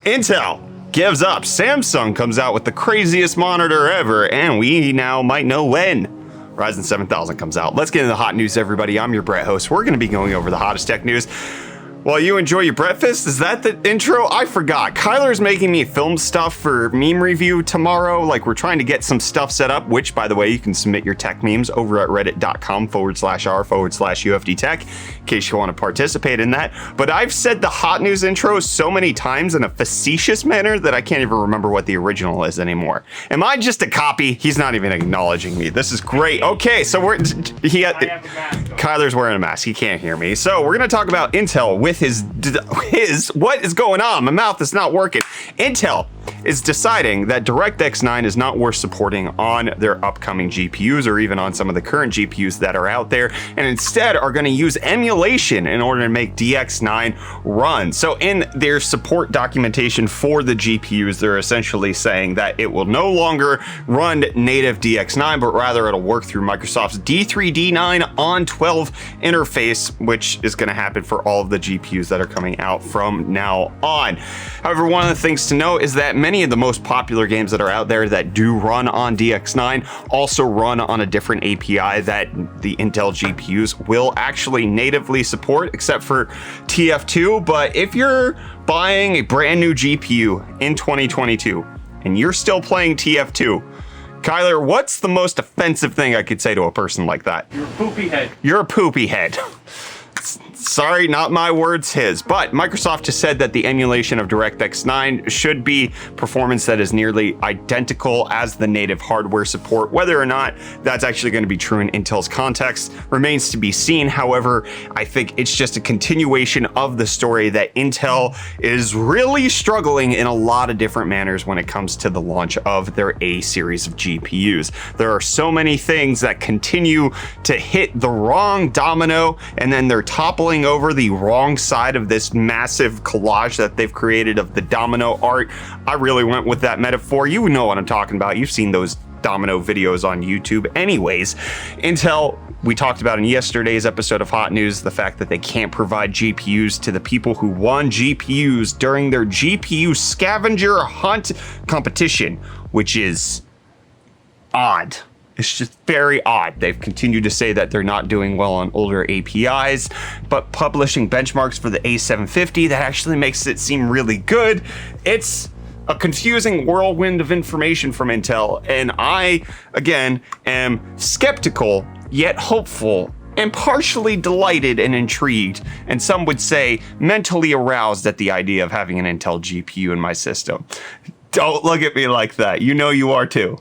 Intel gives up. Samsung comes out with the craziest monitor ever, and we now might know when. Ryzen 7000 comes out. Let's get into the hot news, everybody. I'm your Brett host. We're going to be going over the hottest tech news. While you enjoy your breakfast, is that the intro? I forgot. Kyler's making me film stuff for meme review tomorrow. Like, we're trying to get some stuff set up, which, by the way, you can submit your tech memes over at reddit.com/r/UFD Tech, in case you want to participate in that. But I've said the hot news intro so many times in a facetious manner that I can't even remember what the original is anymore. Am I just a copy? He's not even acknowledging me. This is great. Okay, so Kyler's wearing a mask. He can't hear me. So we're going to talk about Intel with his what is going on? My mouth is not working. Intel is deciding that DirectX 9 is not worth supporting on their upcoming GPUs or even on some of the current GPUs that are out there, and instead are going to use emulation in order to make DX9 run. So in their support documentation for the GPUs, they're essentially saying that it will no longer run native DX9, but rather it'll work through Microsoft's D3D9 on 12 interface, which is going to happen for all of the GPUs that are coming out from now on. However, one of the things to note is that many of the most popular games that are out there that do run on DX9 also run on a different API that the Intel GPUs will actually natively support, except for TF2. But if you're buying a brand new GPU in 2022 and you're still playing TF2, Kyler, what's the most offensive thing I could say to a person like that? You're a poopy head. You're a poopy head. Sorry, not my words, his. But Microsoft has said that the emulation of DirectX 9 should be performance that is nearly identical as the native hardware support. Whether or not that's actually going to be true in Intel's context remains to be seen. However, I think it's just a continuation of the story that Intel is really struggling in a lot of different manners when it comes to the launch of their A series of GPUs. There are so many things that continue to hit the wrong domino, and then they're toppling over the wrong side of this massive collage that they've created of the domino art. I really went with that metaphor. You know what I'm talking about. You've seen those domino videos on YouTube anyways. Intel, we talked about in yesterday's episode of Hot News, the fact that they can't provide GPUs to the people who won GPUs during their GPU scavenger hunt competition, which is odd. It's just very odd. They've continued to say that they're not doing well on older APIs, but publishing benchmarks for the A750, that actually makes it seem really good. It's a confusing whirlwind of information from Intel, and I, again, am skeptical, yet hopeful, and partially delighted and intrigued, and some would say mentally aroused at the idea of having an Intel GPU in my system. Don't look at me like that. You know you are too.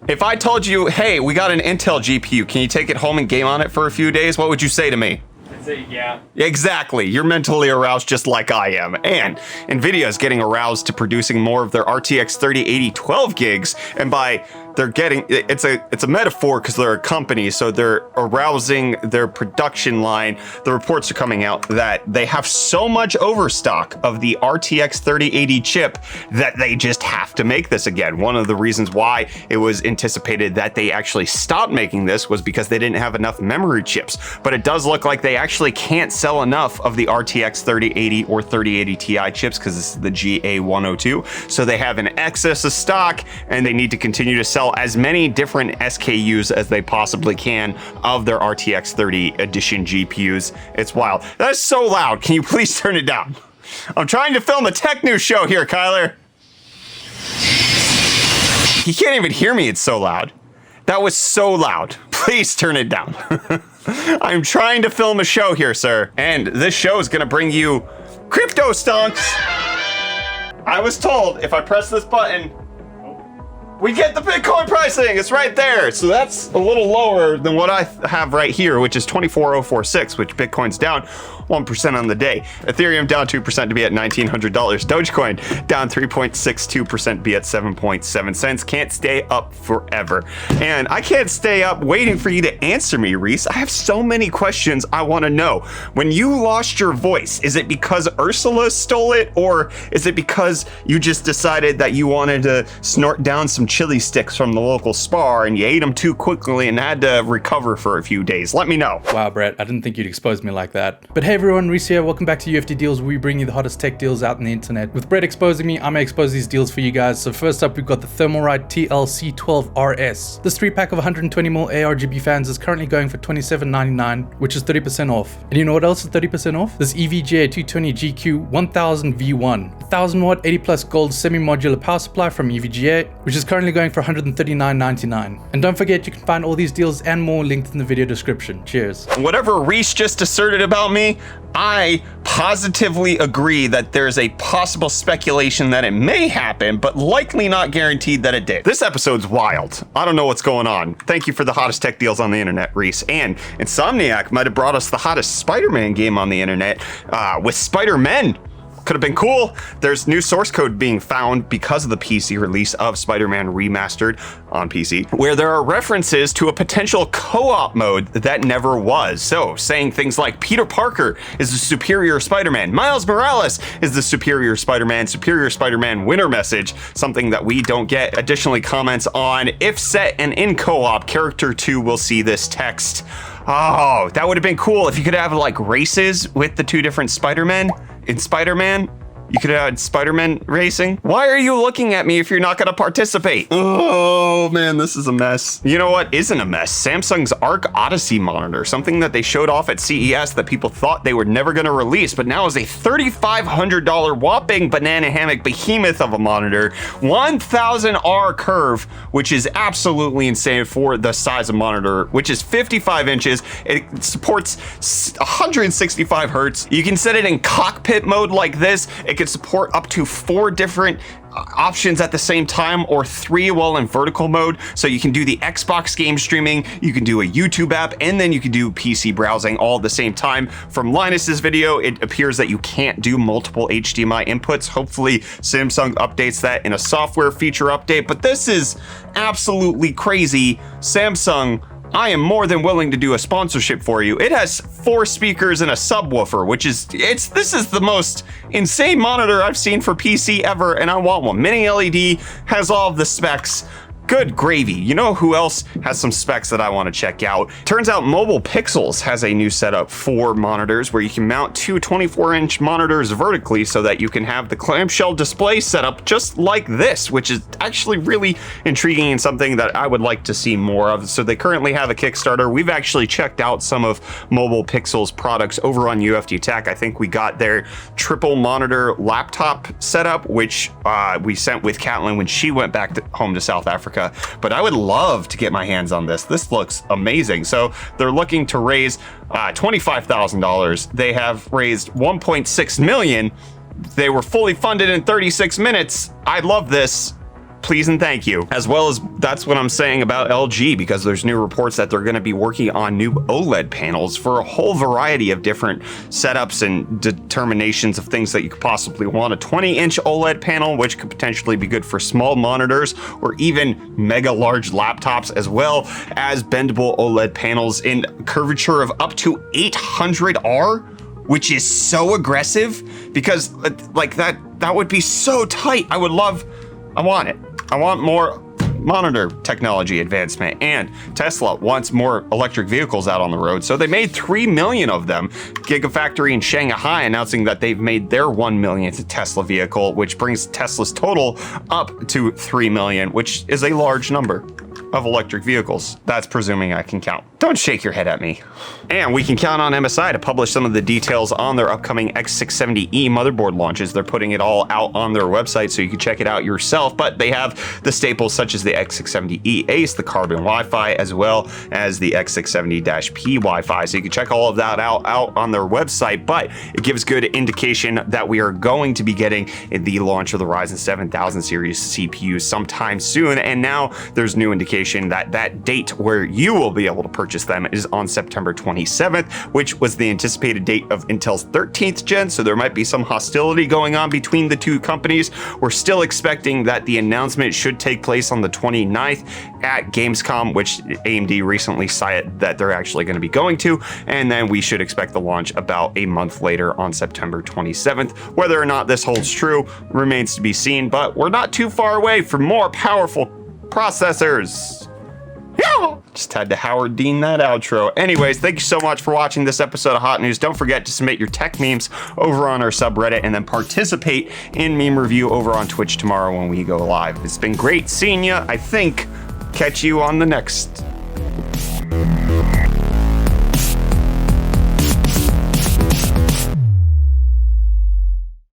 If I told you, hey, we got an Intel GPU, can you take it home and game on it for a few days? What would you say to me? I'd say yeah. Exactly. You're mentally aroused just like I am. And Nvidia is getting aroused to producing more of their RTX 3080 12 gigs. And by they're getting, it's a metaphor because they're a company, so they're arousing their production line. The reports are coming out that they have so much overstock of the RTX 3080 chip that they just have to make this again. One of the reasons why it was anticipated that they actually stopped making this was because they didn't have enough memory chips. But it does look like they actually can't sell enough of the RTX 3080 or 3080 Ti chips because this is the GA102. So they have an excess of stock and they need to continue to sell as many different SKUs as they possibly can of their RTX 30 edition GPUs. It's wild. That's so loud. Can you please turn it down? I'm trying to film a tech news show here, Kyler. He can't even hear me. It's so loud. That was so loud. Please turn it down. I'm trying to film a show here, sir. And this show is going to bring you Cryptostonks. I was told if I press this button, we get the Bitcoin pricing. It's right there. So that's a little lower than what I have right here, which is 24,046, which Bitcoin's down 1% on the day. Ethereum down 2% to be at $1,900. Dogecoin down 3.62%, be at 7.7 cents. Can't stay up forever. And I can't stay up waiting for you to answer me, Reece. I have so many questions I want to know. When you lost your voice, is it because Ursula stole it, or is it because you just decided that you wanted to snort down some chili sticks from the local Spar and you ate them too quickly and had to recover for a few days, let me know. Wow, Brett, I didn't think you'd expose me like that. But hey everyone, Reece here. Welcome back to UFD Deals, where we bring you the hottest tech deals out on the internet. With Brett exposing me, I'm gonna expose these deals for you guys. So first up, we've got the Thermalright TLC12RS. This 3-pack of 120mm ARGB fans is currently going for $27.99, which is 30% off. And you know what else is 30% off? This EVGA 220GQ 1000V1. 1000 watt 80 plus gold semi-modular power supply from EVGA, which is currently going for $139.99. And don't forget, you can find all these deals and more linked in the video description. Cheers. Whatever Reece just asserted about me, I positively agree that there's a possible speculation that it may happen, but likely not guaranteed that it did. This episode's wild. I don't know what's going on. Thank you for the hottest tech deals on the internet, Reece. And Insomniac might have brought us the hottest Spider-Man game on the internet with Spider-Man. Could have been cool. There's new source code being found because of the PC release of Spider-Man Remastered on PC, where there are references to a potential co-op mode that never was. So saying things like Peter Parker is the superior Spider-Man, Miles Morales is the superior Spider-Man winner message, something that we don't get. Additionally, comments on if set and in co-op, character 2 will see this text. Oh, that would have been cool if you could have like races with the two different Spider-Men. In Spider-Man, you could have had Spider-Man racing. Why are you looking at me if you're not gonna participate? Oh man, this is a mess. You know what isn't a mess? Samsung's Ark Odyssey monitor, something that they showed off at CES that people thought they were never gonna release, but now is a $3,500 whopping banana hammock behemoth of a monitor, 1000R curve, which is absolutely insane for the size of monitor, which is 55 inches. It supports 165 hertz. You can set it in cockpit mode like this. It can support up to 4 different options at the same time, or 3 while in vertical mode. So you can do the Xbox game streaming, you can do a YouTube app, and then you can do PC browsing all at the same time. From Linus's video, it appears that you can't do multiple HDMI inputs. Hopefully Samsung updates that in a software feature update, but this is absolutely crazy. Samsung, I am more than willing to do a sponsorship for you. It has 4 speakers and a subwoofer, which is, this is the most insane monitor I've seen for PC ever, and I want one. Mini LED, has all of the specs. Good gravy. You know who else has some specs that I want to check out? Turns out Mobile Pixels has a new setup for monitors where you can mount 2 24-inch monitors vertically so that you can have the clamshell display set up just like this, which is actually really intriguing and something that I would like to see more of. So they currently have a Kickstarter. We've actually checked out some of Mobile Pixels products over on UFD Tech. I think we got their triple monitor laptop setup, which we sent with Catlin when she went back home to South Africa. But I would love to get my hands on this. This looks amazing. So they're looking to raise $25,000. They have raised $1.6 million. They were fully funded in 36 minutes. I love this. Please and thank you. As well as that's what I'm saying about LG, because there's new reports that they're going to be working on new OLED panels for a whole variety of different setups and determinations of things that you could possibly want. A 20-inch OLED panel, which could potentially be good for small monitors or even mega large laptops, as well as bendable OLED panels in curvature of up to 800R, which is so aggressive because like that would be so tight. I want it. I want more monitor technology advancement, and Tesla wants more electric vehicles out on the road. So they made 3 million of them. Gigafactory in Shanghai announcing that they've made their 1 millionth Tesla vehicle, which brings Tesla's total up to 3 million, which is a large number of electric vehicles. That's presuming I can count. Don't shake your head at me. And we can count on MSI to publish some of the details on their upcoming X670E motherboard launches. They're putting it all out on their website so you can check it out yourself, but they have the staples such as the X670E Ace, the Carbon Wi-Fi, as well as the X670-P Wi-Fi. So you can check all of that out on their website, but it gives good indication that we are going to be getting the launch of the Ryzen 7000 series CPU sometime soon. And now there's new indication that date where you will be able to purchase them is on September 27th, which was the anticipated date of Intel's 13th gen. So there might be some hostility going on between the two companies. We're still expecting that the announcement should take place on the 29th at Gamescom, which AMD recently cited that they're actually going to be going to. And then we should expect the launch about a month later on September 27th. Whether or not this holds true remains to be seen, but we're not too far away from more powerful processors. Yeah. Just had to Howard Dean that outro. Anyways, thank you so much for watching this episode of Hot News. Don't forget to submit your tech memes over on our subreddit and then participate in meme review over on Twitch tomorrow when we go live. It's been great seeing you. I think catch you on the next